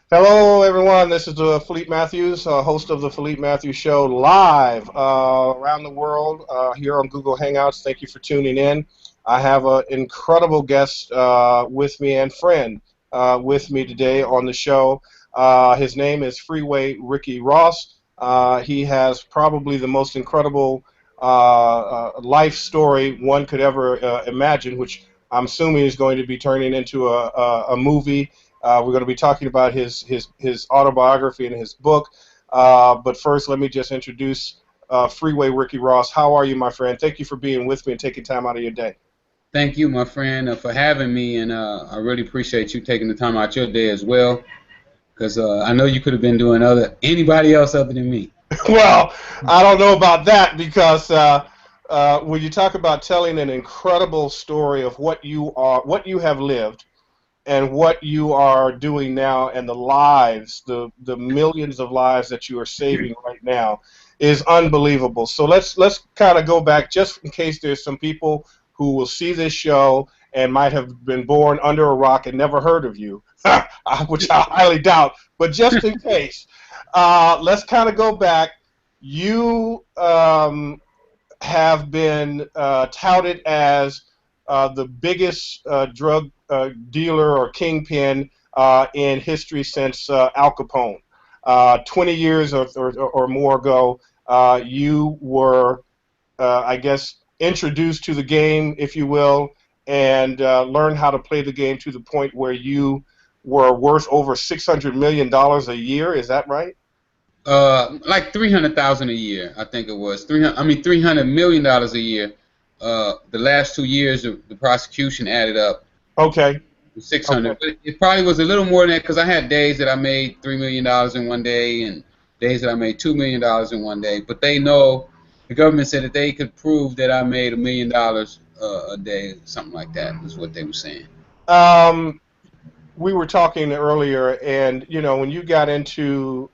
Hello, everyone. This is Philippe Matthews, host of the Philippe Matthews Show, live around the world here on Google Hangouts. Thank you for tuning in. I have an incredible guest with me and friend with me today on the show. His name is Freeway Ricky Ross. He has probably the most incredible life story one could ever imagine, which I'm assuming is going to be turning into a movie. We're going to be talking about his autobiography and his book. But first, let me just introduce Freeway Ricky Ross. How are you, my friend? Thank you for being with me and taking time out of your day. Thank you, my friend, for having me, and I really appreciate you taking the time out your day as well, because I know you could have been doing anybody else other than me. Well, I don't know about that because when you talk about telling an incredible story of what you are, what you have lived, and what you are doing now, and the lives, the millions of lives that you are saving right now, is unbelievable. So let's kind of go back, just in case there's some people who will see this show and might have been born under a rock and never heard of you, which I highly doubt. But just in case, let's kind of go back. You have been touted as the biggest drug dealer or kingpin in history since Al Capone. 20 years or more ago, you were, I guess, introduced to the game, if you will, and learned how to play the game to the point where you were worth over $600 million a year. Is that right? Like 300,000 a year, I think it was 300. I mean, $300 million a year. The last 2 years, the prosecution added up Okay. to 600, Okay. but it probably was a little more than that because I had days that I made $3 million in one day and days that I made $2 million in one day. But they know the government said that they could prove that I made $1 million a day, something like that. Is what they were saying. Um, we were talking earlier, and when you got into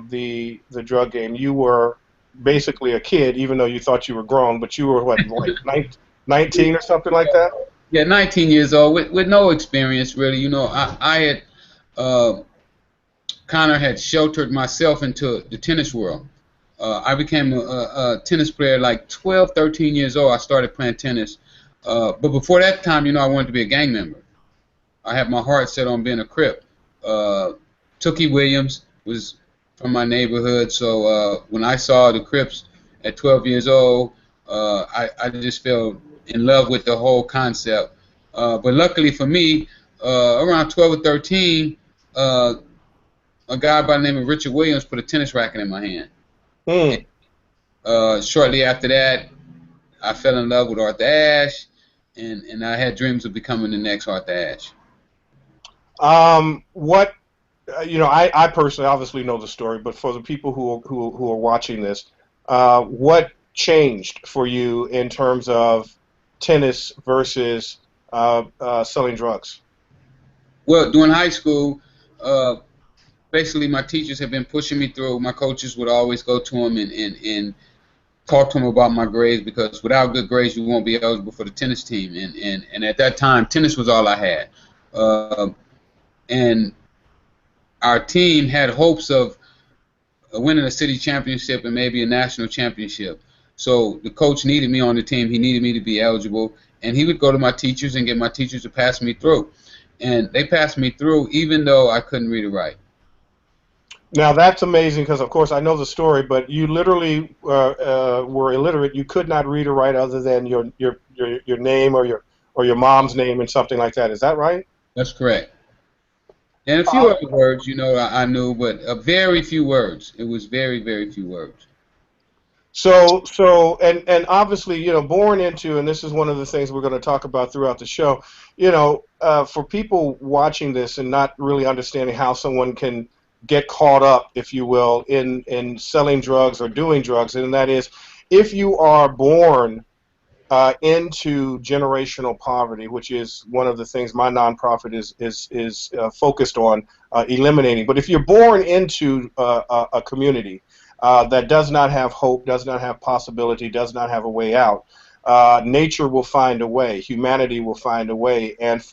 the drug game, you were basically a kid, even though you thought you were grown. But you were what, like 19 or something like that? Yeah, 19 years old with no experience really. I had uh, kind of had sheltered myself into the tennis world. I became a tennis player like 12, 13 years old. I started playing tennis. But before that time, I wanted to be a gang member. I had my heart set on being a Crip. Uh, Tookie Williams was from my neighborhood, so when I saw the Crips at 12 years old, I just fell in love with the whole concept. But luckily for me, around 12 or 13, uh, a guy by the name of Richard Williams put a tennis racket in my hand. And, Hmm. shortly after that, I fell in love with Arthur Ashe, and I had dreams of becoming the next Arthur Ashe. What I personally obviously know the story, but for the people who are watching this, what changed for you in terms of tennis versus selling drugs? Well, during high school, uh, basically my teachers had been pushing me through. My coaches would always go to them and talk to them about my grades because without good grades you won't be eligible for the tennis team. And at that time, tennis was all I had. Uh, and our team had hopes of winning a city championship and maybe a national championship. So the coach needed me on the team. He needed me to be eligible, and he would go to my teachers and get my teachers to pass me through. And they passed me through even though I couldn't read or write. Now that's amazing because, of course, I know the story, but you literally were illiterate. You could not read or write other than your name or your mom's name and something like that. Is that right? That's correct. And a few other words, I knew, but very few words. It was very, very few words. And obviously, born into, and this is one of the things we're going to talk about throughout the show. For people watching this and not really understanding how someone can get caught up, if you will, in selling drugs or doing drugs, and that is, if you are born into generational poverty, which is one of the things my nonprofit is focused on eliminating. But if you're born into a community that does not have hope, does not have possibility, does not have a way out, nature will find a way, humanity will find a way, and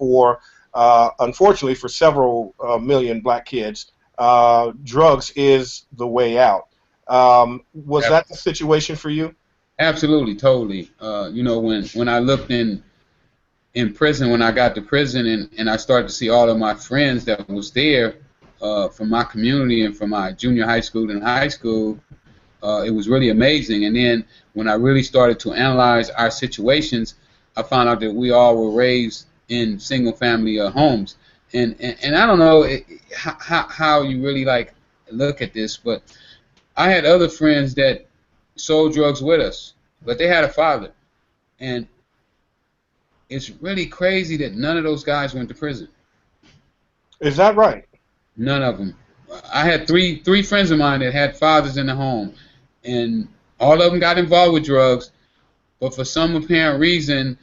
unfortunately, for several million black kids, drugs is the way out. Was Ab- that the situation for you? Absolutely, totally. You know, when I looked in prison, when I got to prison, and I started to see all of my friends that was there from my community and from my junior high school and high school, it was really amazing. And then when I really started to analyze our situations, I found out that we all were raised in single family homes. And I don't know how you really like look at this, but I had other friends that sold drugs with us, but they had a father. And it's really crazy that none of those guys went to prison. Is that right? None of them. I had three friends of mine that had fathers in the home, and all of them got involved with drugs. But for some apparent reason,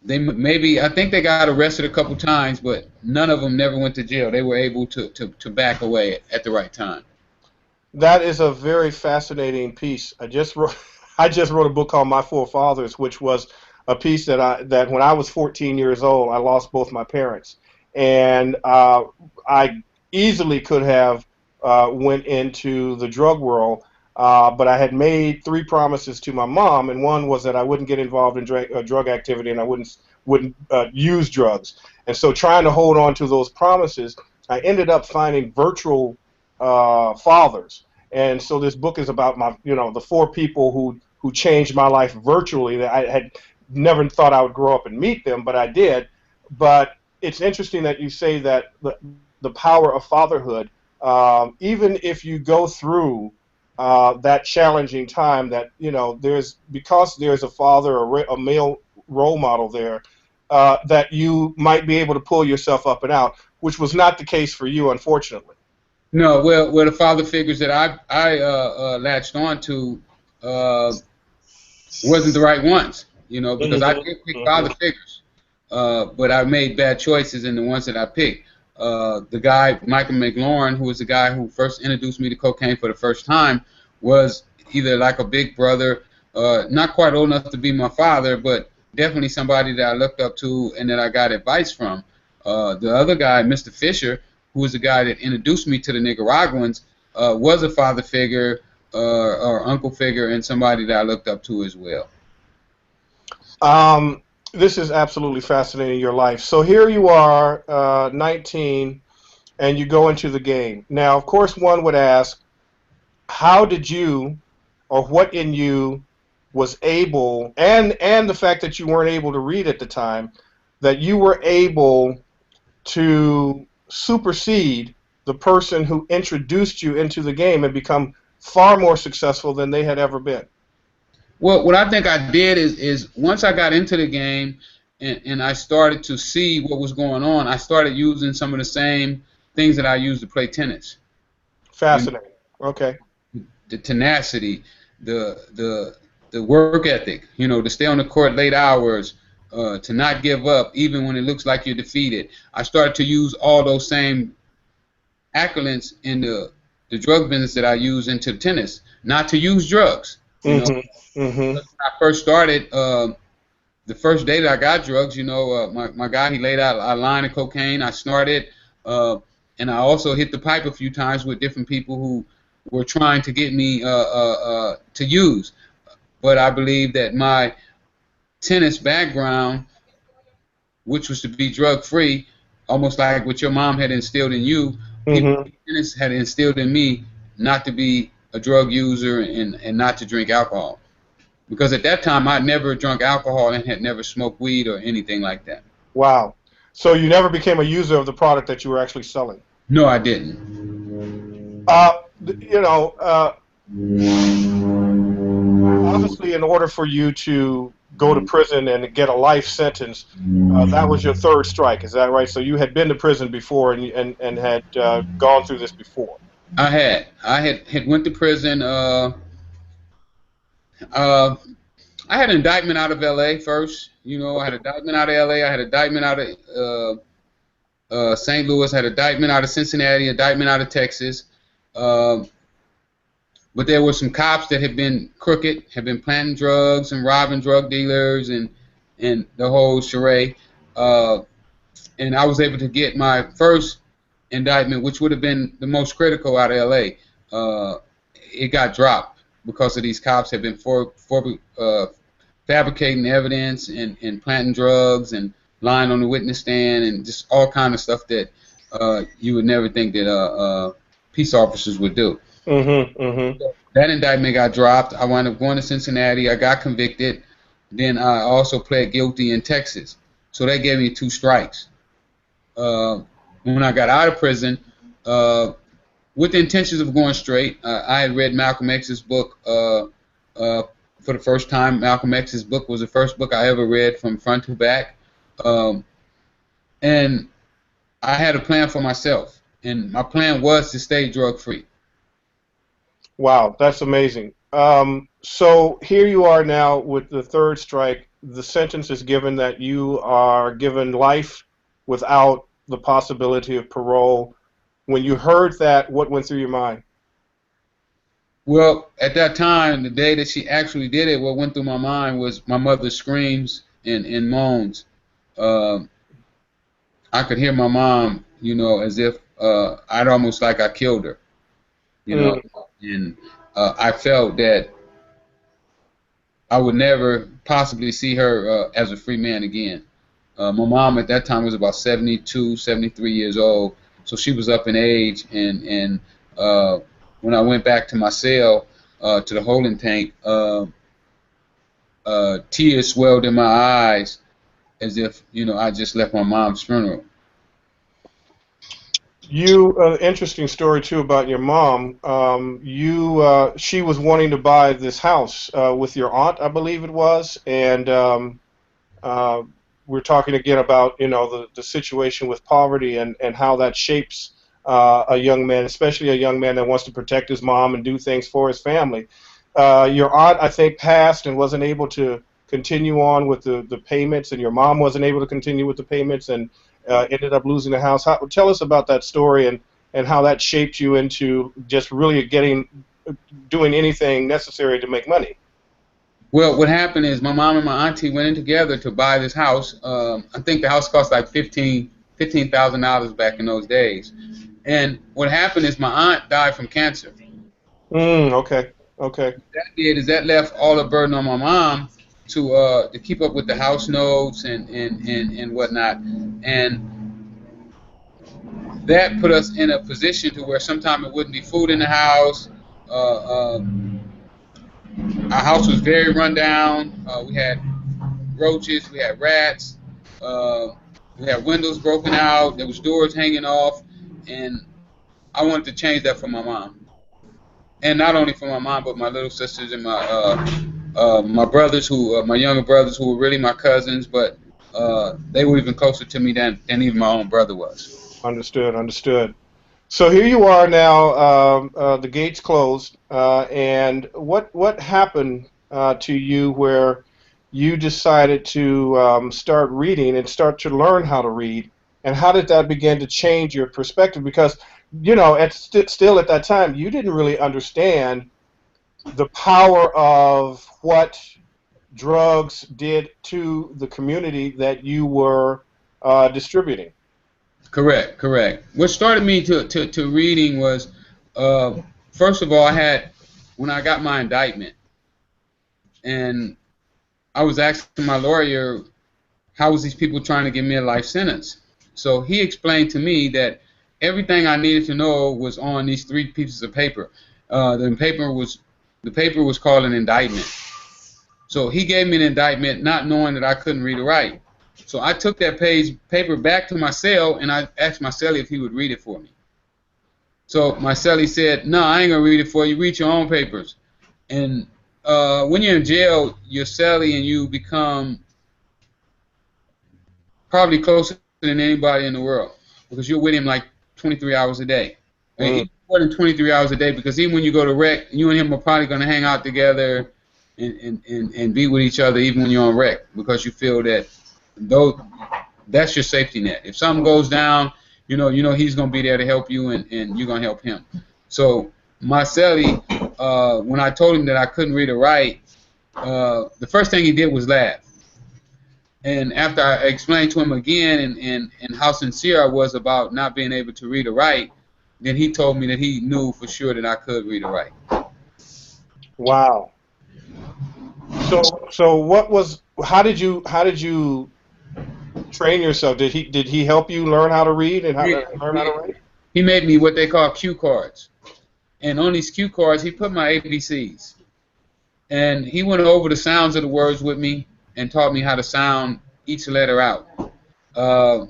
they maybe I think they got arrested a couple times, but none of them never went to jail. They were able to back away at the right time. That is a very fascinating piece. I just wrote I just wrote a book called My Four Fathers, which was a piece that when I was 14 years old, I lost both my parents, and I easily could have went into the drug world, but I had made three promises to my mom, and one was that I wouldn't get involved in drug activity and I wouldn't use drugs. And so, trying to hold on to those promises, I ended up finding virtual fathers. And so this book is about the four people who changed my life virtually. That I had never thought I would grow up and meet them, but I did. But it's interesting that you say that the power of fatherhood, even if you go through that challenging time, that because there's a father, a male role model there, that you might be able to pull yourself up and out, which was not the case for you, unfortunately. No, well, the father figures that I latched on to uh, wasn't the right ones, you know, because I Hmm. did pick Hmm. father figures, but I made bad choices in the ones that I picked. The guy, Michael McLaurin, who was the guy who first introduced me to cocaine for the first time, was either like a big brother, not quite old enough to be my father, but definitely somebody that I looked up to and that I got advice from. The other guy, Mr. Fisher, who was the guy that introduced me to the Nicaraguans, was a father figure or uncle figure and somebody that I looked up to as well. Um, this is absolutely fascinating, your life. So here you are, 19, and you go into the game. Now, of course, one would ask, how did you, or what in you was able, and the fact that you weren't able to read at the time, that you were able to supersede the person who introduced you into the game and become far more successful than they had ever been. Well, what I think I did is once I got into the game and I started to see what was going on, I started using some of the same things that I used to play tennis. You know, Fascinating. Okay. the tenacity, the work ethic, you know, to stay on the court late hours, to not give up even when it looks like you're defeated. I started to use all those same accolades in the drug business that I use into tennis, not to use drugs. You know, Mm-hmm. Mm-hmm. when I first started, the first day that I got drugs, you know, my guy, he laid out a line of cocaine. I snorted, uh, and I also hit the pipe a few times with different people who were trying to get me to use. But I believe that my tennis background, which was to be drug free, almost like what your mom had instilled in you, people Mm-hmm. in tennis had instilled in me not to be a drug user and not to drink alcohol. Because at that time I'd never drunk alcohol and had never smoked weed or anything like that. Wow. So you never became a user of the product that you were actually selling. No, I didn't. Uh, you know, obviously, in order for you to go to prison and get a life sentence, that was your third strike. Is that right? So you had been to prison before and had gone through this before. I had went to prison. Uh, I had an indictment out of L.A. first. You know, I had an indictment out of L.A. I had an indictment out of St. Louis. I had an indictment out of Cincinnati. Indictment out of Texas. Uh, but there were some cops that had been crooked, had been planting drugs and robbing drug dealers and the whole charade. Uh, and I was able to get my first indictment, which would have been the most critical out of L.A., it got dropped because of these cops had been fabricating evidence and planting drugs and lying on the witness stand and just all kind of stuff that you would never think that peace officers would do. Mm-hmm. That indictment got dropped. I wound up going to Cincinnati. I got convicted. Then I also pled guilty in Texas. So that gave me 2 strikes. When I got out of prison, with the intentions of going straight, I had read Malcolm X's book for the first time. Malcolm X's book was the first book I ever read from front to back. And I had a plan for myself. And my plan was to stay drug-free. Wow, that's amazing. So here you are now with the 3rd strike. The sentence is given that you are given life without the possibility of parole. When you heard that, what went through your mind? Well, at that time, the day that she actually did it, what went through my mind was my mother's screams and moans. I could hear my mom, as if I'd almost like I killed her, and I felt that I would never possibly see her as a free man again. My mom at that time was about 72, 73 years old, so she was up in age, and when I went back to my cell, to the holding tank, tears swelled in my eyes as if, I just left my mom's funeral. Interesting story too about your mom. She was wanting to buy this house with your aunt, I believe it was, and we're talking again about the situation with poverty and how that shapes a young man, especially a young man that wants to protect his mom and do things for his family. Your aunt, I think, passed and wasn't able to continue on with the payments, and your mom wasn't able to continue with the payments and ended up losing the house. Tell us about that story and how that shaped you into just really doing anything necessary to make money. Well, what happened is my mom and my auntie went in together to buy this house. I think the house cost like $15,000 back in those days. And what happened is my aunt died from cancer. Okay. What that did is that left all the burden on my mom to keep up with the house notes and whatnot. And that put us in a position to where sometimes it wouldn't be food in the house. Our house was very run down. We had roaches, we had rats, we had windows broken out, there was doors hanging off, and I wanted to change that for my mom. And not only for my mom, but my little sisters and my brothers, my younger brothers, who were really my cousins, but they were even closer to me than even my own brother was. Understood. So here you are now. The gates closed, and what happened to you where you decided to start reading and start to learn how to read, and how did that begin to change your perspective? Because still at that time you didn't really understand the power of what drugs did to the community that you were distributing. Correct. What started me to reading was, first of all, when I got my indictment, and I was asking my lawyer, how was these people trying to give me a life sentence? So he explained to me that everything I needed to know was on these 3 pieces of paper. The paper was called an indictment. So he gave me an indictment, not knowing that I couldn't read or write. So I took that paper back to my cell, and I asked my cellie if he would read it for me. So my cellie said, "No, I ain't gonna read it for you. Read your own papers." And when you're in jail, your cellie and you become probably closer than anybody in the world, because you're with him like 23 hours a day. More than 23 hours a day, because even when you go to rec, you and him are probably going to hang out together and be with each other even when you're on rec, because you feel that that's your safety net. If something goes down, you know he's going to be there to help you, and you're going to help him. So my cellie, when I told him that I couldn't read or write, the first thing he did was laugh. And after I explained to him again and how sincere I was about not being able to read or write, then he told me that he knew for sure that I could read or write. Wow. So what was how did you train yourself? Did he help you learn how to read and He, learn how to he, write? he made me what they call cue cards. And on these cue cards, he put my ABCs. And he went over the sounds of the words with me and taught me how to sound each letter out. Uh,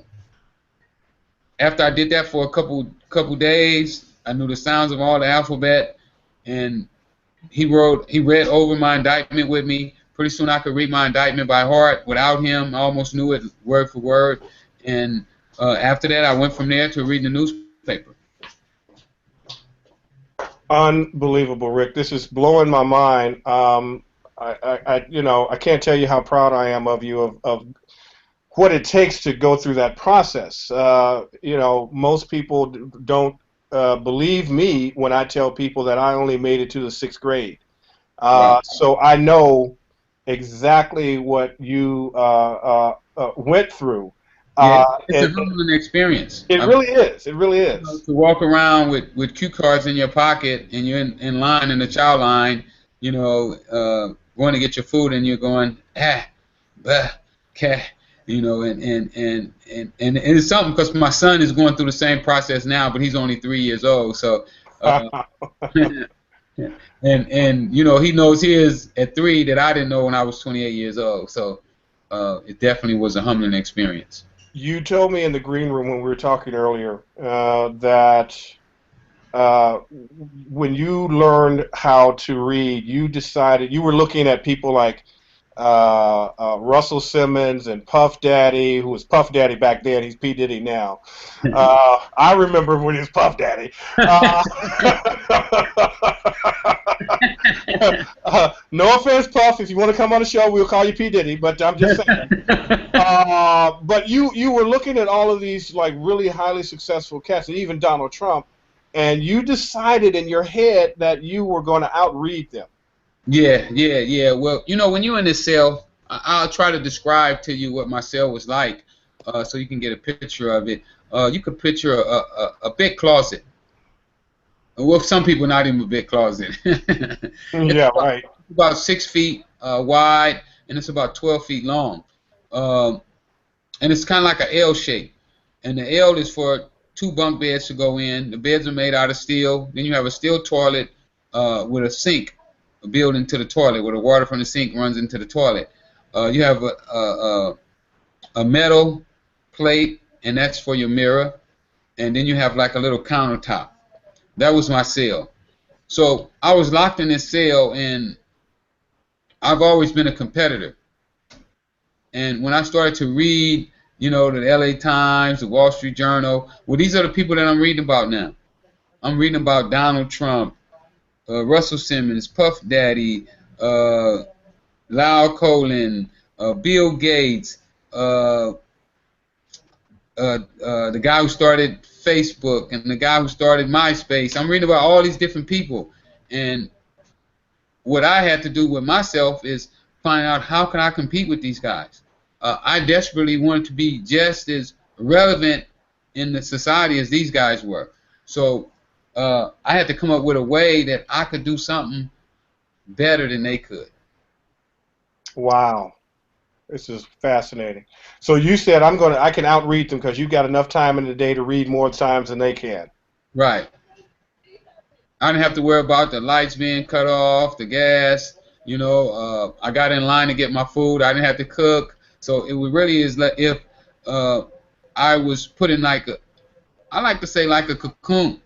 After I did that for a couple days, I knew the sounds of all the alphabet, and he read over my indictment with me. Pretty soon I could read my indictment by heart without him. I almost knew it word for word. And after that, I went from there to reading the newspaper. Unbelievable, Rick. This is blowing my mind. I can't tell you how proud I am of you of what it takes to go through that process. Most people don't believe me when I tell people that I only made it to the sixth grade. Wow. So I know exactly what you went through. Yeah, Uh, it's a and humbling experience. it really is. It really is. To walk around with cue cards in your pocket and you're in line in the chow line, going to get your food and you're going bah, cah, and it's something because my son is going through the same process now, but he's only 3 years old, so and he knows his at 3 that I didn't know when I was 28 years old, so it definitely was a humbling experience. You told me in the green room when we were talking earlier that when you learned how to read, you decided you were looking at people like Russell Simmons and Puff Daddy, who was Puff Daddy back then. He's P. Diddy now. I remember when he was Puff Daddy. Uh, no offense, Puff. If you want to come on the show, we'll call you P. Diddy. But I'm just saying. But you were looking at all of these like really highly successful cats, and even Donald Trump, and you decided in your head that you were going to outread them. Yeah. Well, when you're in this cell, I'll try to describe to you what my cell was like, so you can get a picture of it. You could picture a big closet. Well, some people not even a big closet. It's Yeah, right. about 6 feet wide, and it's about 12 feet long. Um, and it's kind of like an L shape. And the L is for 2 bunk beds to go in. The beds are made out of steel. Then you have a steel toilet with a sink built into the toilet, where the water from the sink runs into the toilet. You have a metal plate, and that's for your mirror. And then you have like a little countertop. That was my cell. So I was locked in this cell, and I've always been a competitor. And when I started to read, the LA Times, the Wall Street Journal, well, these are the people that I'm reading about now. I'm reading about Donald Trump, Russell Simmons, Puff Daddy, Lyle Colin, Bill Gates, the guy who started Facebook, and the guy who started MySpace. I'm reading about all these different people. And what I had to do with myself is find out how can I compete with these guys. I desperately wanted to be just as relevant in the society as these guys were. So I had to come up with a way that I could do something better than they could. Wow. This is fascinating. So you said I can outread them because you got enough time in the day to read more times than they can. Right. I didn't have to worry about the lights being cut off, the gas. I got in line to get my food. I didn't have to cook. So it really is like if I was put in I like to say like a cocoon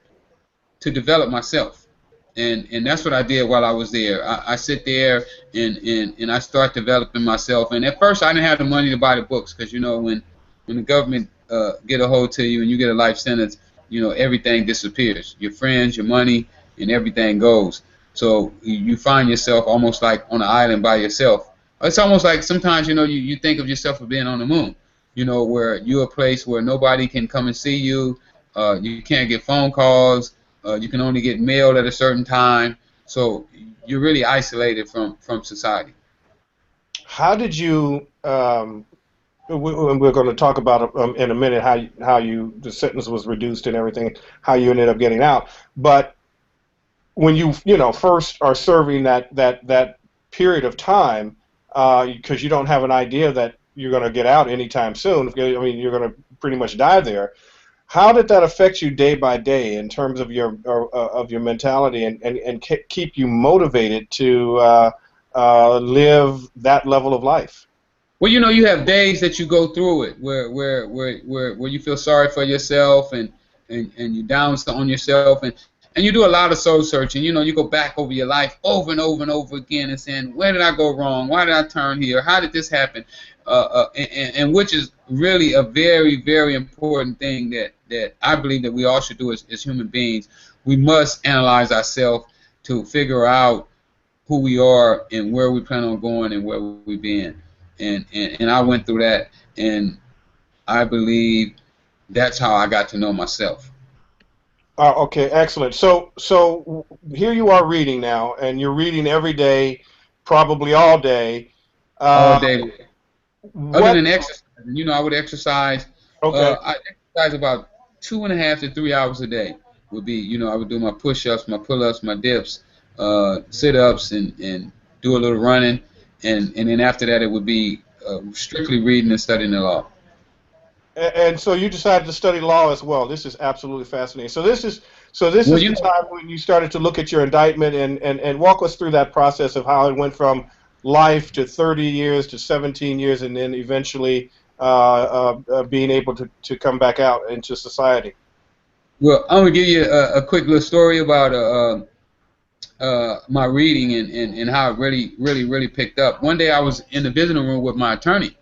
to develop myself. And that's what I did while I was there. I sit there and I start developing myself. And at first I didn't have the money to buy the books because when the government get a hold to you and you get a life sentence, everything disappears. Your friends, your money, and everything goes. So you find yourself almost like on an island by yourself. It's almost like sometimes you think of yourself as being on the moon. Where you're a place where nobody can come and see you. You can't get phone calls. You can only get mail at a certain time, so you're really isolated from society. How did you we're going to talk about in a minute how the sentence was reduced and everything, how you ended up getting out. But when you first are serving that period of time, because you don't have an idea that you're going to get out anytime soon. I mean, you're going to pretty much die there. How did that affect you day by day in terms of your mentality and keep you motivated to live that level of life? Well, you have days that you go through it where you feel sorry for yourself and you down on yourself and you do a lot of soul searching. You go back over your life over and over and over again and saying, where did I go wrong? Why did I turn here? How did this happen? And which is really a very, very important thing that I believe that we all should do as human beings. We must analyze ourselves to figure out who we are and where we plan on going and where we've been. And I went through that, and I believe that's how I got to know myself. Okay, excellent. So here you are reading now, and you're reading every day, probably all day. All Uh, day. Other what? than exercise, I would exercise. Okay. I exercise about 2.5 to 3 hours a day. Would be, I would do my push-ups, my pull-ups, my dips, sit-ups, and do a little running, and then after that it would be strictly reading and studying the law. And so you decided to study law as well. This is absolutely fascinating. So this Well, is the time when you started to look at your indictment and walk us through that process of how it went from life to 30 years to 17 years and then eventually being able to come back out into society. well, I'm gonna give you a quick little story about my reading and how it really, really, really picked up. One day I was in the visiting room with my attorney,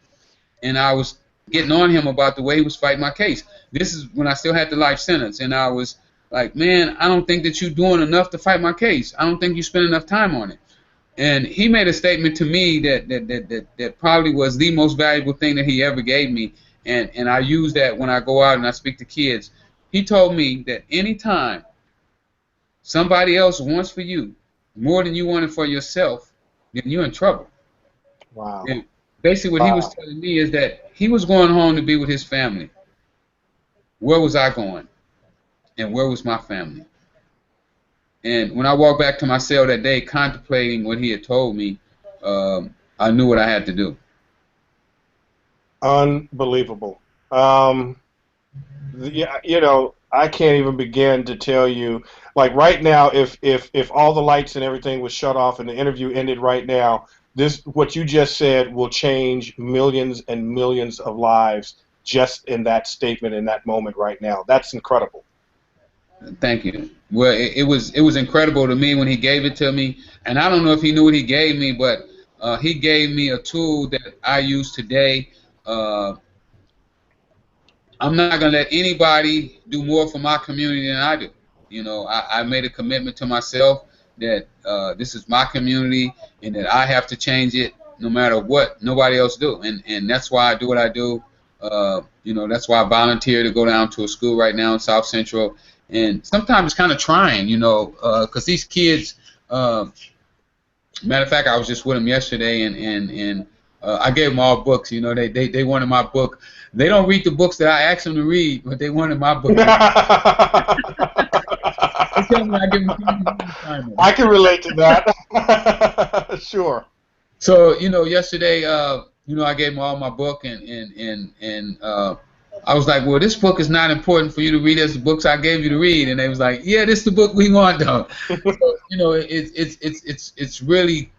and I was getting on him about the way he was fighting my case. This is when I still had the life sentence, and I was like, man, I don't think that you're doing enough to fight my case. I don't think you spend enough time on it. And he made a statement to me that probably was the most valuable thing that he ever gave me, and I use that when I go out and I speak to kids. He told me that anytime somebody else wants for you more than you want it for yourself, then you're in trouble. Wow. And basically what he was Wow. telling me is that he was going home to be with his family. Where was I going? And where was my family? And when I walked back to my cell that day contemplating what he had told me, I knew what I had to do. Unbelievable. Yeah, I can't even begin to tell you. Like right now, if all the lights and everything was shut off and the interview ended right now, this what you just said will change millions and millions of lives just in that statement in that moment right now. That's incredible. Thank you. Well, it was incredible to me when he gave it to me, and I don't know if he knew what he gave me, but he gave me a tool that I use today. Uh, I'm not gonna let anybody do more for my community than I do. I made a commitment to myself that this is my community and that I have to change it no matter what nobody else do. And that's why I do what I do. That's why I volunteer to go down to a school right now in South Central. And sometimes it's kind of trying, because these kids. Matter of fact, I was just with them yesterday, and I gave them all books. They wanted my book. They don't read the books that I asked them to read, but they wanted my book. They tell me I give them too many assignments. I can relate to that. Sure. So yesterday, I gave them all my book, and I was like, well, this book is not important for you to read as the books I gave you to read, and they was like, yeah, this is the book we want though. So it's really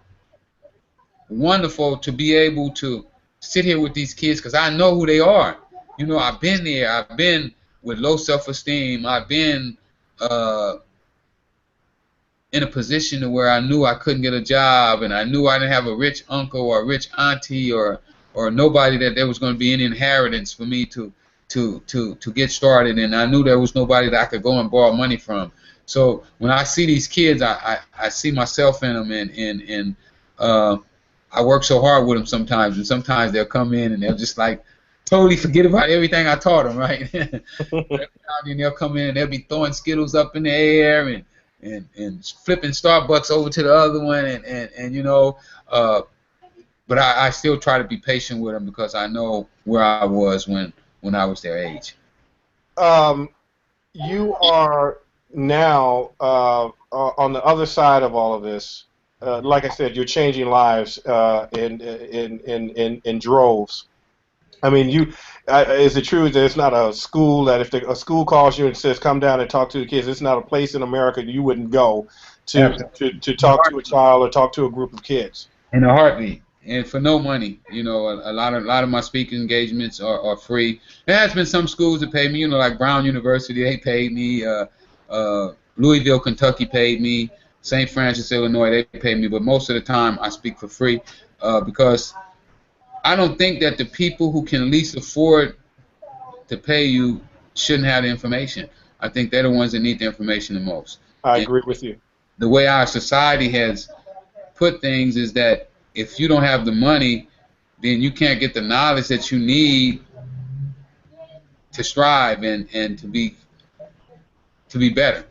wonderful to be able to sit here with these kids because I know who they are. I've been there. I've been with low self-esteem. I've been uh, in a position to where I knew I couldn't get a job, and I knew I didn't have a rich uncle or a rich auntie or nobody that there was going to be any inheritance for me to get started, and I knew there was nobody that I could go and borrow money from. So when I see these kids, I see myself in them, and I work so hard with them sometimes, and sometimes they'll come in and they'll just like totally forget about everything I taught them, right? And they'll come in and they'll be throwing Skittles up in the air and flipping Starbucks over to the other one, but I still try to be patient with them because I know where I was when I was their age. Um, you are now on the other side of all of this. Like I said, you're changing lives in droves. I mean, is it true that it's not a school that if a school calls you and says come down and talk to the kids, it's not a place in America that you wouldn't go to talk to a child or talk to a group of kids? In a heartbeat, and for no money. A lot of my speaking engagements are free. There has been some schools that pay me, like Brown University, they paid me. Louisville, Kentucky paid me. St. Francis, Illinois, they paid me. But most of the time, I speak for free because I don't think that the people who can least afford to pay you shouldn't have the information. I think they're the ones that need the information the most. I And agree with you. the way our society has put things is that if you don't have the money, then you can't get the knowledge that you need to strive and to be better.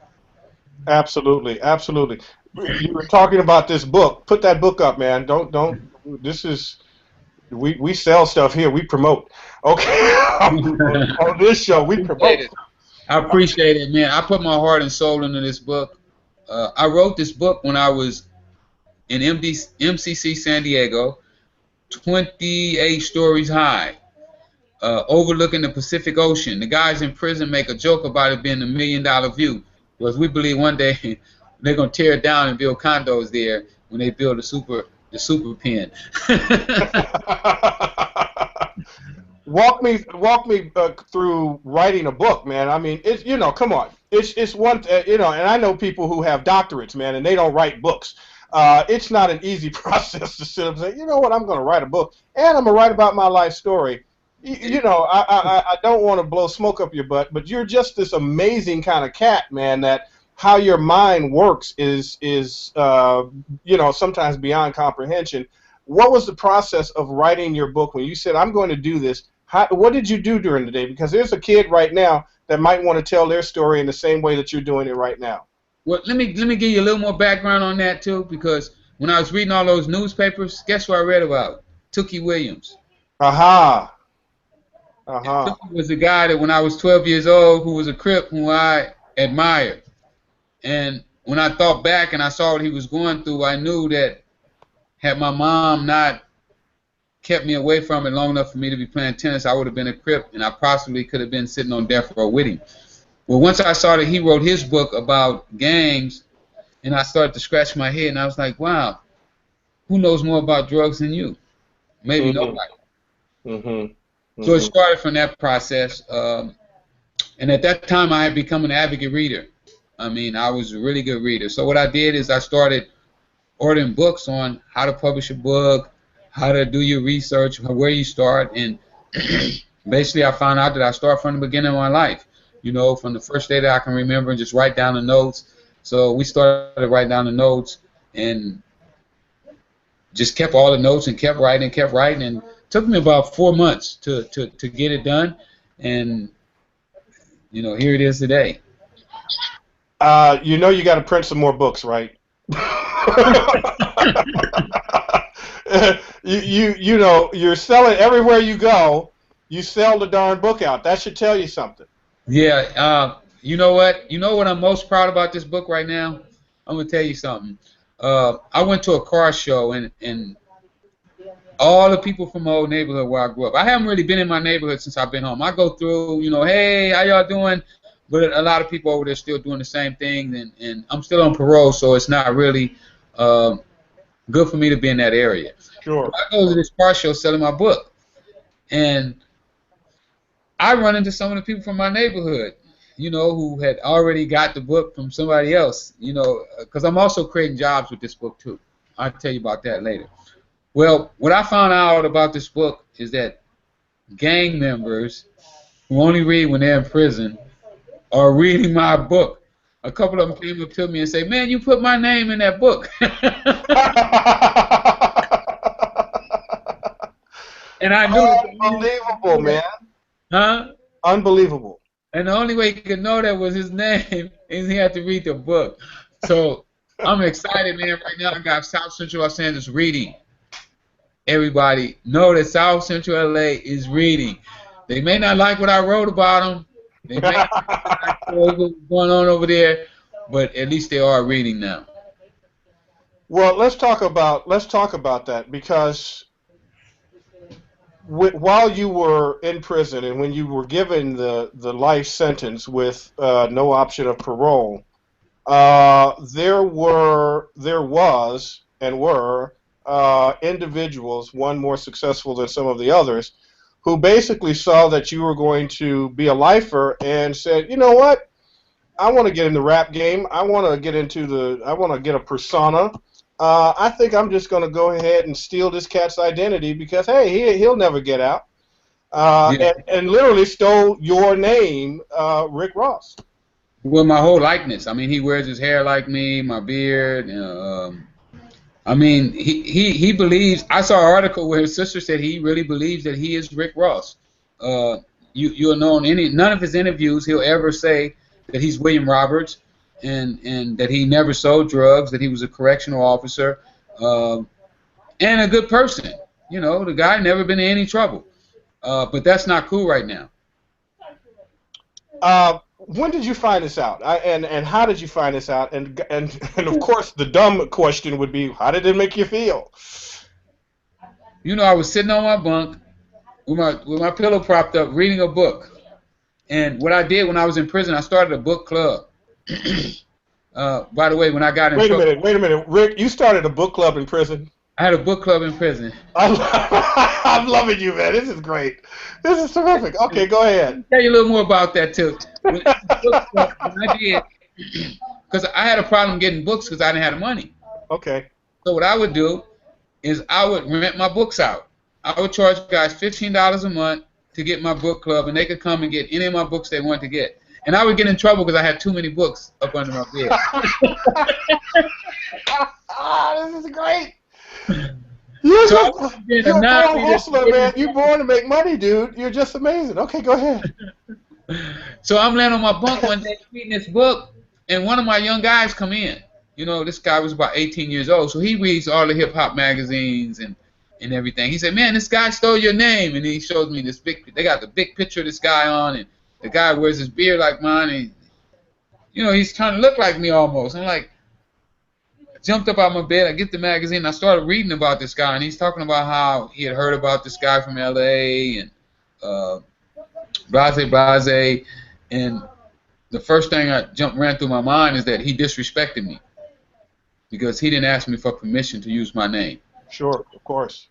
Absolutely, absolutely. You were talking about this book. Put that book up, man. Don't. This is we sell stuff here. We promote. Okay, on this show we promote. I appreciate it, man. I put my heart and soul into this book. I wrote this book when I was in MCC San Diego, 28 stories high, overlooking the Pacific Ocean. The guys in prison make a joke about it being $1 million view, because we believe one day they're gonna tear it down and build condos there when they build the super pen. Walk me through writing a book, man. I mean, it's come on, it's one, and I know people who have doctorates, man, and they don't write books. It's not an easy process to sit up and say, you know what, I'm going to write a book, and I'm going to write about my life story. I don't want to blow smoke up your butt, but you're just this amazing kind of cat, man, that how your mind works is sometimes beyond comprehension. What was the process of writing your book when you said, I'm going to do this? What did you do during the day? Because there's a kid right now that might want to tell their story in the same way that you're doing it right now. Well, let me give you a little more background on that too, because when I was reading all those newspapers, guess what I read about? Tookie Williams. Aha. Aha. Tookie was a guy that when I was 12 years old, who was a Crip, who I admired. And when I thought back and I saw what he was going through, I knew that had my mom not kept me away from it long enough for me to be playing tennis, I would have been a Crip, and I possibly could have been sitting on death row with him. Well, once I saw that he wrote his book about gangs, and I started to scratch my head, and I was like, wow, who knows more about drugs than you? Maybe nobody. So it started from that process. And at that time, I had become an advocate reader. I mean, I was a really good reader. So what I did is I started ordering books on how to publish a book, how to do your research, where you start. And basically, I found out that I start from the beginning of my life. From the first day that I can remember, and just write down the notes. So we started writing down the notes and just kept all the notes and kept writing, and it took me about 4 months to get it done. And here it is today. You got to print some more books, right? You're selling everywhere you go. You sell the darn book out. That should tell you something. Yeah. You know what? You know what I'm most proud about this book right now? I'm gonna tell you something. I went to a car show and all the people from my old neighborhood where I grew up. I haven't really been in my neighborhood since I've been home. I go through, hey, how y'all doing? But a lot of people over there still doing the same thing, and I'm still on parole, so it's not really good for me to be in that area. Sure. But I go to this car show selling my book, and I run into some of the people from my neighborhood, who had already got the book from somebody else, because I'm also creating jobs with this book too. I'll tell you about that later. Well, what I found out about this book is that gang members who only read when they're in prison are reading my book. A couple of them came up to me and say, man, you put my name in that book. And I knew unbelievable, man. Huh? Unbelievable. And the only way he could know that was his name is he had to read the book. So I'm excited, man. Right now I got South Central Los Angeles reading everybody know that South Central LA is reading. They may not like what I wrote about them. They may not like what's going on over there, but at least they are reading now. Well, let's talk about that because while you were in prison and when you were given the life sentence with no option of parole, there were individuals, one more successful than some of the others, who basically saw that you were going to be a lifer and said, you know what? I want to get in the rap game. I want to get a persona. I think I'm just going to go ahead and steal this cat's identity because, hey, he'll never get out. Yeah. And literally stole your name, Rick Ross. Well, my whole likeness. I mean, he wears his hair like me, my beard. I mean, he believes. I saw an article where his sister said he really believes that he is Rick Ross. You'll know in none of his interviews he'll ever say that he's William Roberts and that he never sold drugs, that he was a correctional officer and a good person. You know, the guy never been in any trouble. But that's not cool right now. When did you find this out? And how did you find this out? And of course, the dumb question would be, how did it make you feel? You know, I was sitting on my bunk with my pillow propped up, reading a book. And what I did when I was in prison, I started a book club. By the way, when I got in trouble, Wait a minute, Rick, you started a book club in prison? I had a book club in prison. I'm loving you, man. This is great. This is terrific. Okay, go ahead. I'll tell you a little more about that too. When I did, because I had a problem getting books because I didn't have the money. Okay. So what I would do is I would rent my books out. I would charge guys $15 a month to get my book club, and they could come and get any of my books they wanted to get. And I would get in trouble because I had too many books up under my bed. This is great. You're So a born hustler, man. You're born to make money, dude. You're just amazing. Okay, go ahead. So I'm laying on my bunk one day reading this book, and one of my young guys come in. You know, this guy was about 18 years old, so he reads all the hip-hop magazines and everything. He said, man, this guy stole your name. And he shows me this big, they got the big picture of this guy on, and the guy wears his beard like mine, and, you know, he's trying to look like me almost. I'm like, jumped up out of my bed, I get the magazine, and I started reading about this guy, and he's talking about how he had heard about this guy from L.A. and blase, and the first thing ran through my mind is that he disrespected me because he didn't ask me for permission to use my name. Sure, of course.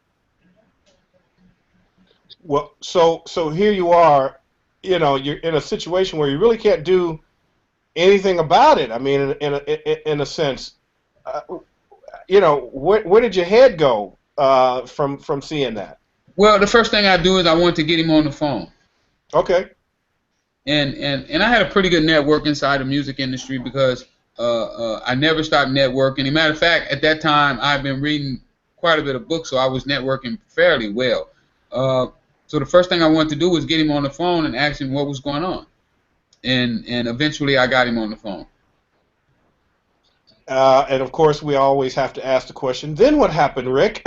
Well, so here you are, you know, you're in a situation where you really can't do anything about it. I mean, in a sense. You know, where did your head go from seeing that? Well, the first thing I do is I want to get him on the phone. Okay. And I had a pretty good network inside the music industry because I never stopped networking. As a matter of fact, at that time, I've been reading quite a bit of books, so I was networking fairly well. So the first thing I wanted to do was get him on the phone and ask him what was going on. And eventually I got him on the phone. And of course, we always have to ask the question, then what happened, Rick?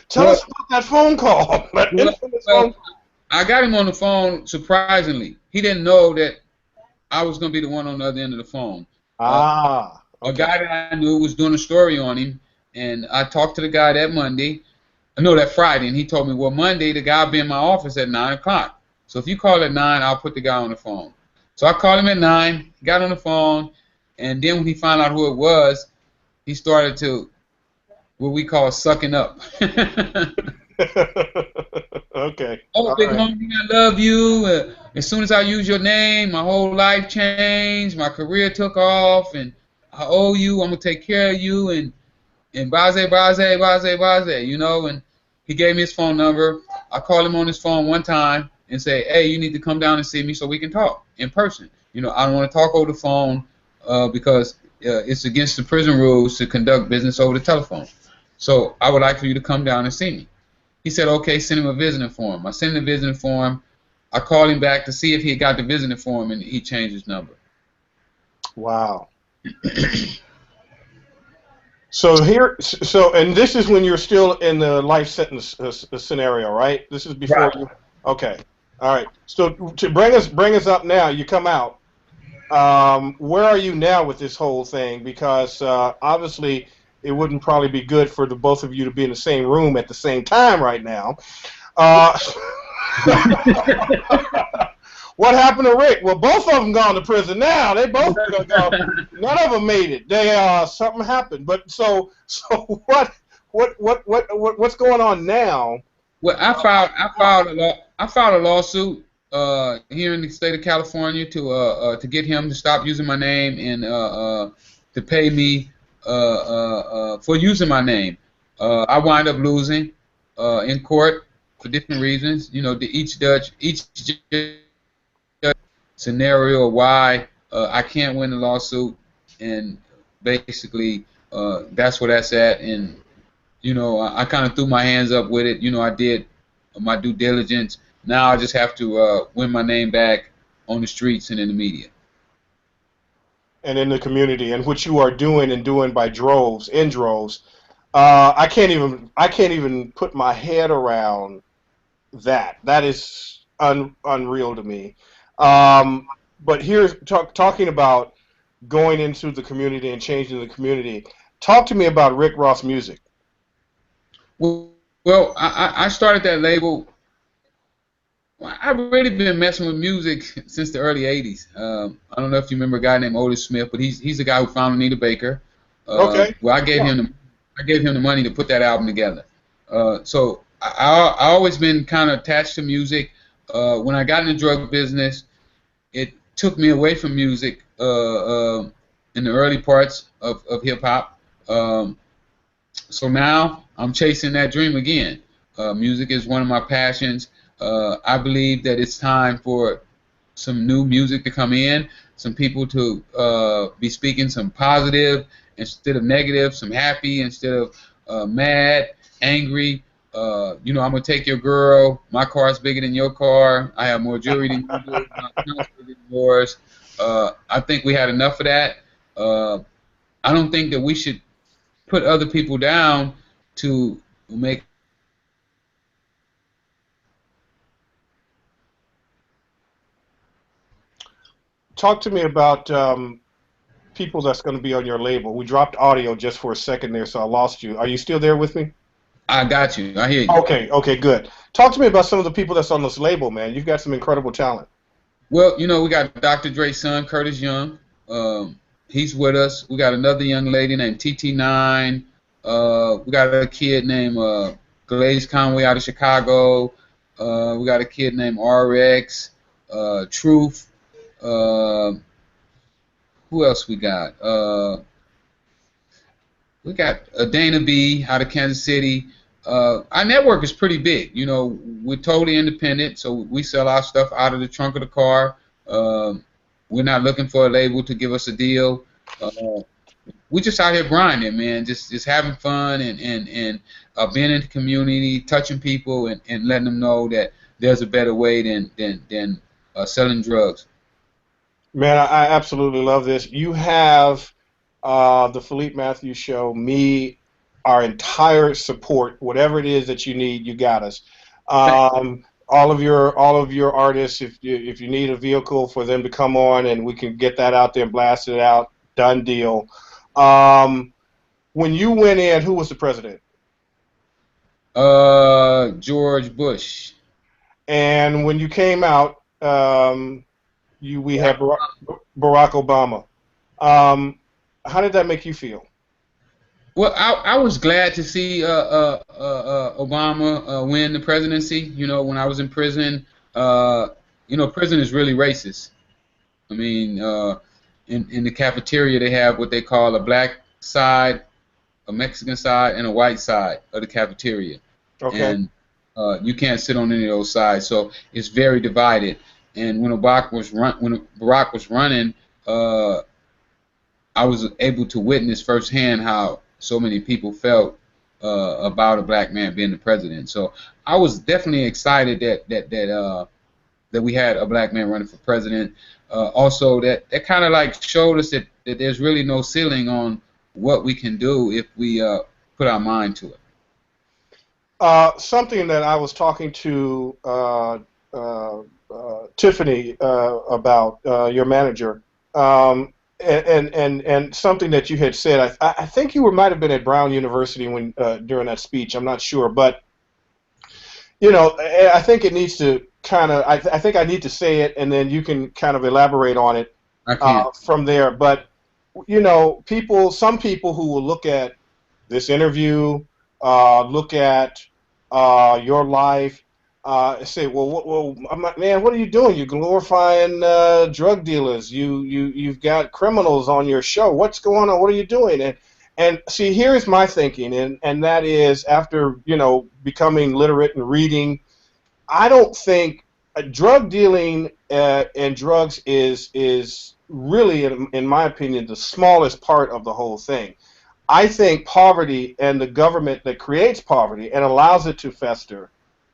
Tell us about that phone call. I got him on the phone, surprisingly. He didn't know that I was going to be the one on the other end of the phone. Okay. A guy that I knew was doing a story on him, and I talked to the guy that Friday, and he told me, well, Monday, the guy will be in my office at 9 o'clock. So if you call at 9, I'll put the guy on the phone. So I called him at 9, got on the phone, and then when he found out who it was, he started to what we call sucking up. Okay. Oh, big homie, I love you. As soon as I use your name, my whole life changed. My career took off, and I owe you. I'm gonna take care of you, and base, you know. And he gave me his phone number. I called him on his phone one time and say, hey, you need to come down and see me so we can talk in person. You know, I don't want to talk over the phone because it's against the prison rules to conduct business over the telephone. So I would like for you to come down and see me. He said, okay, send him a visiting form. I sent him the visiting form. I called him back to see if he had got the visiting form, and he changed his number. Wow. And this is when you're still in the life sentence scenario, right? This is before Right. you. Okay, all right. So to bring us up now, you come out. Where are you now with this whole thing? Because obviously, it wouldn't probably be good for the both of you to be in the same room at the same time right now. Uh, what happened to Rick? Well, both of them gone to prison now. They both gone. None of them made it. They something happened. But so what's going on now? Well, I filed a lawsuit here in the state of California to get him to stop using my name and to pay me for using my name. I wind up losing in court for different reasons. You know, each judge scenario why I can't win the lawsuit, and basically that's where that's at. And you know, I kind of threw my hands up with it. You know, I did my due diligence. Now I just have to win my name back on the streets and in the media. And in the community, and what you are doing and doing by droves, in droves. I can't even put my head around that. That is unreal to me. But here's talking about going into the community and changing the community. Talk to me about Rick Ross Music. Well, I started that label. I've really been messing with music since the early '80s. I don't know if you remember a guy named Otis Smith, but he's the guy who found Anita Baker. Okay. Well, I gave him the money to put that album together. So I always been kind of attached to music. When I got in the drug business, it took me away from music in the early parts of hip hop. So now I'm chasing that dream again. Music is one of my passions. I believe that it's time for some new music to come in, some people to be speaking some positive instead of negative, some happy instead of mad, angry. You know, I'm gonna take your girl. My car's bigger than your car. I have more jewelry than you do. My account's bigger than yours. I think we had enough of that. I don't think that we should put other people down to make. Talk to me about people that's going to be on your label. We dropped audio just for a second there, so I lost you. Are you still there with me? I got you. I hear you. Okay, okay, good. Talk to me about some of the people that's on this label, man. You've got some incredible talent. Well, you know, we got Dr. Dre's son, Curtis Young. He's with us. We got another young lady named TT9. We got a kid named Glaze Conway out of Chicago. We got a kid named RX. Truth. Uh, who else we got? We got Dana B out of Kansas City. Our network is pretty big. You know, we're totally independent, so we sell our stuff out of the trunk of the car. We're not looking for a label to give us a deal. We just out here grinding, man. Just having fun and being in the community, touching people, and letting them know that there's a better way than selling drugs. Man, I absolutely love this. You have the Philippe Matthews Show, me, our entire support. Whatever it is that you need, you got us. All of your artists, if you need a vehicle for them to come on, and we can get that out there and blast it out, done deal. When you went in, who was the president? George Bush. And when you came out, we had Barack Obama. How did that make you feel? Well, I was glad to see Obama win the presidency. You know, when I was in prison, you know, prison is really racist. I mean, in the cafeteria they have what they call a black side, a Mexican side, and a white side of the cafeteria. Okay. And you can't sit on any of those sides, so it's very divided. And when Barack was running, I was able to witness firsthand how so many people felt about a black man being the president. So I was definitely excited that we had a black man running for president. Also, that kind of like showed us that there's really no ceiling on what we can do if we put our mind to it. Something that I was talking to Tiffany about, your manager, and something that you had said. I think you might have been at Brown University when during that speech. I'm not sure, but I think it needs to kind of. I think I need to say it, and then you can kind of elaborate on it I can. from there. But some people who will look at this interview, look at your life, say, man, what are you doing? You're glorifying drug dealers. You've got criminals on your show. What's going on? What are you doing? And see, here's my thinking, and that is after becoming literate and reading, I don't think drug dealing and drugs is really, in my opinion, the smallest part of the whole thing. I think poverty and the government that creates poverty and allows it to fester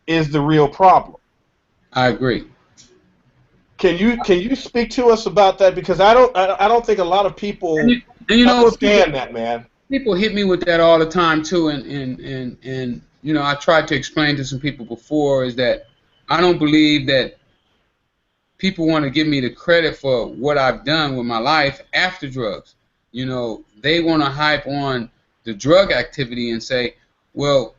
is the real problem. I agree. Can you speak to us about that? Because I don't think a lot of people understand that, man. People hit me with that all the time too, and I tried to explain to some people before is that I don't believe that people want to give me the credit for what I've done with my life after drugs. They want to hype on the drug activity and say, well,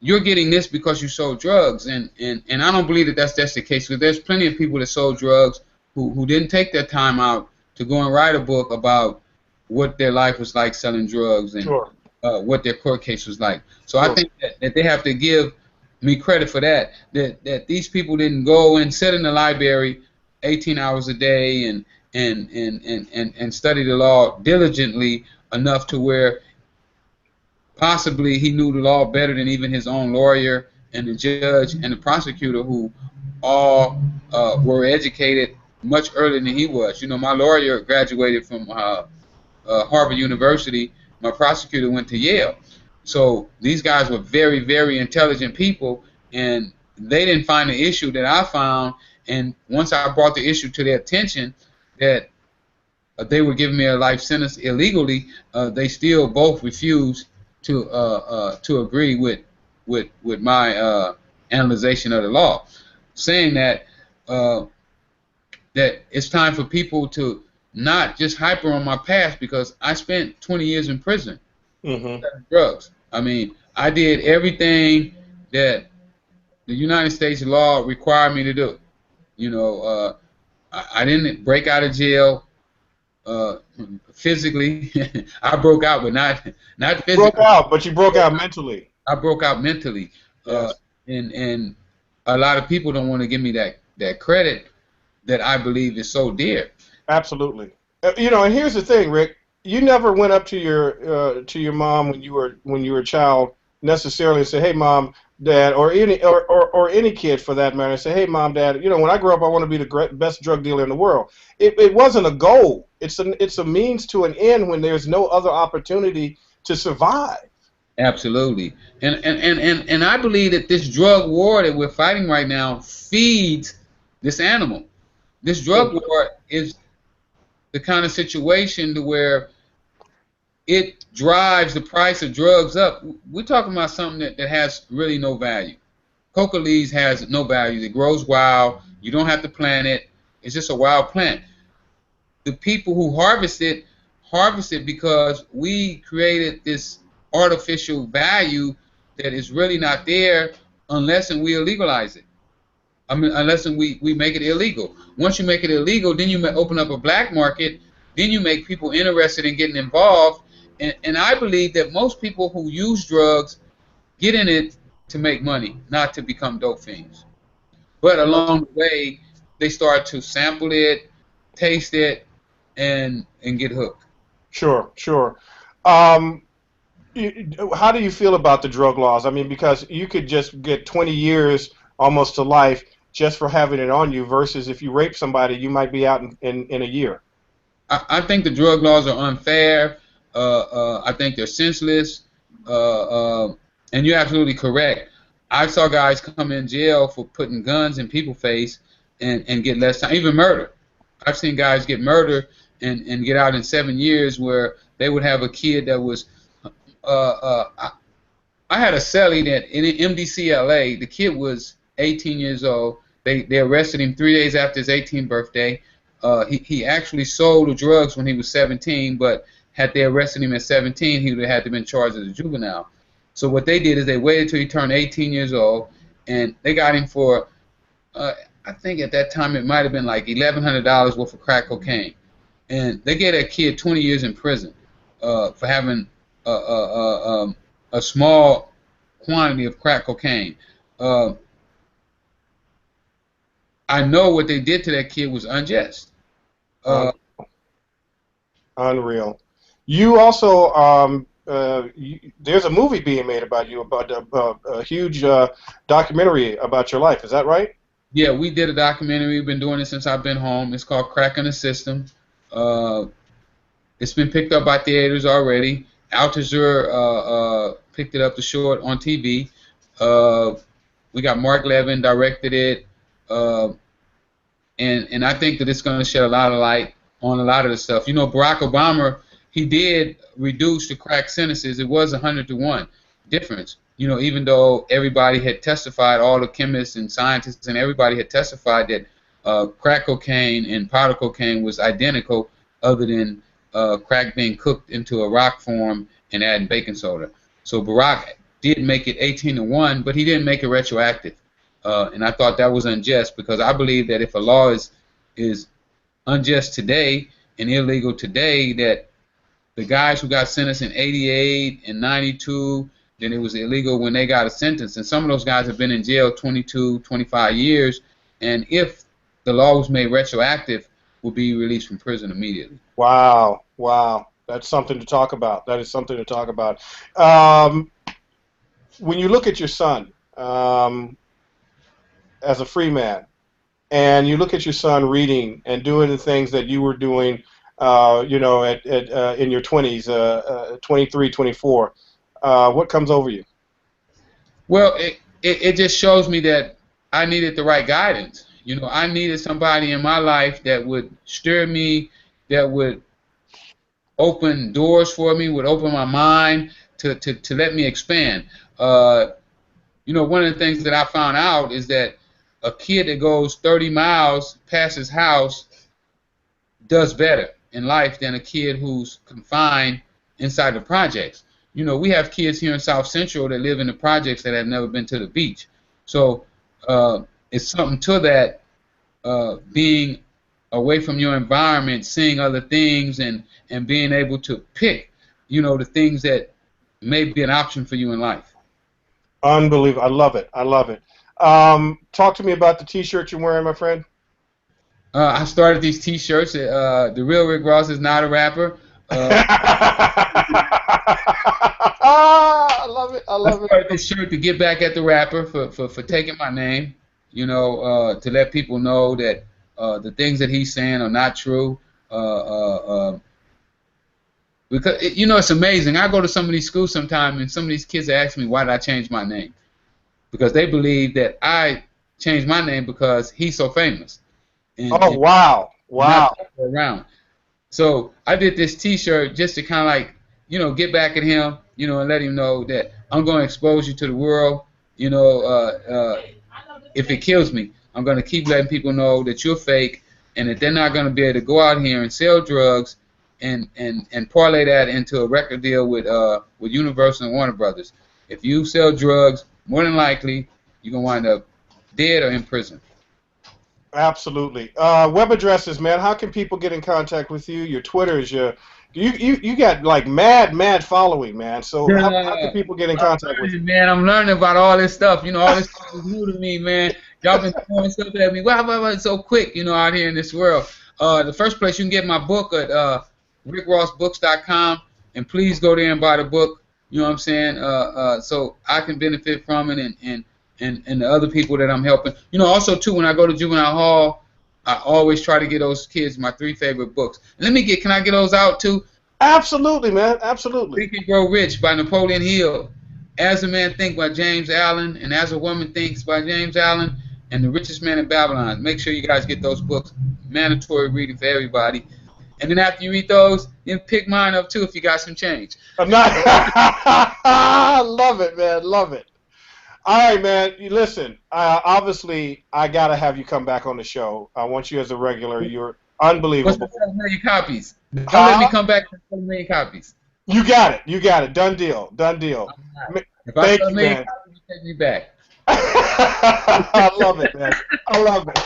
you're getting this because you sold drugs, and I don't believe that that's the case, because there's plenty of people that sold drugs who didn't take their time out to go and write a book about what their life was like selling drugs and Sure. What their court case was like. So Sure. I think that they have to give me credit for that these people didn't go and sit in the library 18 hours a day and study the law diligently enough to where possibly he knew the law better than even his own lawyer and the judge and the prosecutor, who all were educated much earlier than he was. My lawyer graduated from Harvard University. My prosecutor went to Yale. So these guys were very, very intelligent people, and they didn't find the issue that I found. And once I brought the issue to their attention that they were giving me a life sentence illegally, they still both refused to agree with my analyzation of the law, saying that that it's time for people to not just hyper on my past, because I spent 20 years in prison Mm-hmm. for drugs. I mean, I did everything that the United States law required me to do. I didn't break out of jail physically. I broke out, but not physically. Broke out, but you broke out mentally. I broke out mentally, Yes. and a lot of people don't want to give me that credit that I believe is so dear. Absolutely. And here's the thing, Rick. You never went up to your mom when you were a child necessarily and say, "Hey, mom, dad," or any kid for that matter, say, "Hey, mom, dad, when I grow up, I want to be the best drug dealer in the world." It wasn't a goal. It's a means to an end when there's no other opportunity to survive. Absolutely, and I believe that this drug war that we're fighting right now feeds this animal. This drug war is the kind of situation to where it drives the price of drugs up. We're talking about something that has really no value. Coca leaves has no value. It grows wild. You don't have to plant it. It's just a wild plant. The people who harvest it because we created this artificial value that is really not there unless we illegalize it. I mean, unless we make it illegal. Once you make it illegal, then you open up a black market. Then you make people interested in getting involved. And I believe that most people who use drugs get in it to make money, not to become dope fiends. But along the way, they start to sample it, taste it, and get hooked. Sure, sure. Um, how do you feel about the drug laws? I mean, because you could just get 20 years almost to life just for having it on you, versus if you rape somebody, you might be out in a year. I think the drug laws are unfair. I think they're senseless. And you're absolutely correct. I saw guys come in jail for putting guns in people's face and get less time, even murder. I've seen guys get murdered and get out in 7 years where they would have a kid that was, I had a cellie that in MDCLA, the kid was 18 years old. They arrested him 3 days after his 18th birthday. He actually sold the drugs when he was 17, but had they arrested him at 17, he would have had to been charged as a juvenile. So what they did is they waited till he turned 18 years old, and they got him for, I think at that time it might have been like $1,100 worth of crack cocaine, and they gave that kid 20 years in prison for having a small quantity of crack cocaine. Uh, I know what they did to that kid was unjust. Un- Unreal. You also, there's a movie being made about you, about a huge documentary about your life. Is that right? Yeah, we did a documentary. We've been doing it since I've been home. It's called Crack in the System. Uh, it's been picked up by theaters already. Altair picked it up, the short, on TV. Uh, we got Mark Levin directed it. Uh, and I think that it's going to shed a lot of light on a lot of the stuff. You know, Barack Obama, he did reduce the crack sentences. It was 100-to-1 difference. You know, even though everybody had testified, all the chemists and scientists and everybody had testified that crack cocaine and powder cocaine was identical, other than crack being cooked into a rock form and adding baking soda. So Barack did make it 18-to-1, but he didn't make it retroactive. And I thought that was unjust, because I believe that if a law is unjust today and illegal today, that the guys who got sentenced in 88 and 92, then it was illegal when they got a sentence. And some of those guys have been in jail 22, 25 years. And if the law was made retroactive, will be released from prison immediately. Wow, wow. That's something to talk about. That is something to talk about. When you look at your son, as a free man, and you look at your son reading and doing the things that you were doing, you know, in your 20s, 23, 24, what comes over you? Well, it just shows me that I needed the right guidance. You know, I needed somebody in my life that would steer me, that would open doors for me, would open my mind to let me expand. You know, one of the things that I found out is that a kid that goes 30 miles past his house does better in life than a kid who's confined inside the projects. You know, we have kids here in South Central that live in the projects that have never been to the beach. So it's something to that, being away from your environment, seeing other things, and being able to pick, you know, the things that may be an option for you in life. Unbelievable. I love it. I love it. Talk to me about the T-shirt you're wearing, my friend. I started these T-shirts. The real Rick Ross is not a rapper. I love it. I love I started this shirt to get back at the rapper for taking my name. You know, to let people know that the things that he's saying are not true. Because you know, it's amazing. I go to some of these schools sometime, and some of these kids ask me, why did I change my name? Because they believe that I changed my name because he's so famous. Oh, wow. Wow. Around. So I did this T-shirt just to kind of like, you know, get back at him, you know, and let him know that I'm going to expose you to the world. You know, if it kills me, I'm going to keep letting people know that you're fake, and that they're not going to be able to go out here and sell drugs and parlay that into a record deal with Universal and Warner Brothers. If you sell drugs, more than likely you're going to wind up dead or in prison. Absolutely. Web addresses, man. How can people get in contact with you? Your Twitters, you got like mad following, man. So how can people get in contact with you? Man, I'm learning about all this stuff. You know, all this stuff is new to me, man. Y'all been throwing stuff at me. Why so quick, you know, out here in this world? The first place you can get my book at rickrossbooks.com, and please go there and buy the book. You know what I'm saying? So I can benefit from it, and the other people that I'm helping. You know, also too, when I go to juvenile hall, I always try to get those kids my 3 favorite books. Can I get those out too? Absolutely, man. Absolutely. Think and Grow Rich by Napoleon Hill, As a Man Think by James Allen, and As a Woman Thinks by James Allen, and The Richest Man in Babylon. Make sure you guys get those books. Mandatory reading for everybody. And then after you eat those, then pick mine up too if you got some change. I'm not. Love it, man. Love it. All right, man. You listen. Obviously, I gotta have you come back on the show. I want you as a regular. You're What's the unbelievable. 7 million copies? Don't let me Huh? come back for 7 million copies. You got it. You got it. Done deal. Done deal. If I Thank sell a you, million man. copies, you take me back. I love it, man. I love it.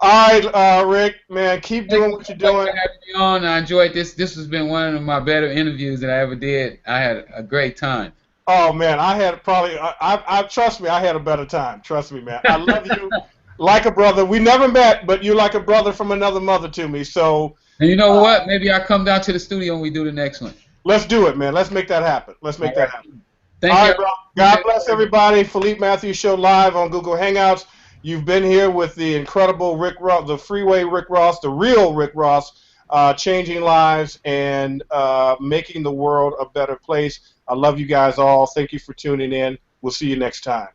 All right, Rick, man, keep Thank doing you what you're so much doing. for having me on. I enjoyed this. This has been one of my better interviews that I ever did. I had a great time. Oh man, I had probably. I trust me, I had a better time. Trust me, man. I love you like a brother. We never met, but you're like a brother from another mother to me. So And you know what? Maybe I'll come down to the studio and we do the next one. let's do it, man. Let's make that happen. Let's make All that right. happen. Thank All you. right, bro. God Appreciate bless it. everybody. Philippe Matthews Show live on Google Hangouts. You've been here with the incredible Rick Ross, the Freeway Rick Ross, the real Rick Ross, changing lives and making the world a better place. I love you guys all. Thank you for tuning in. We'll see you next time.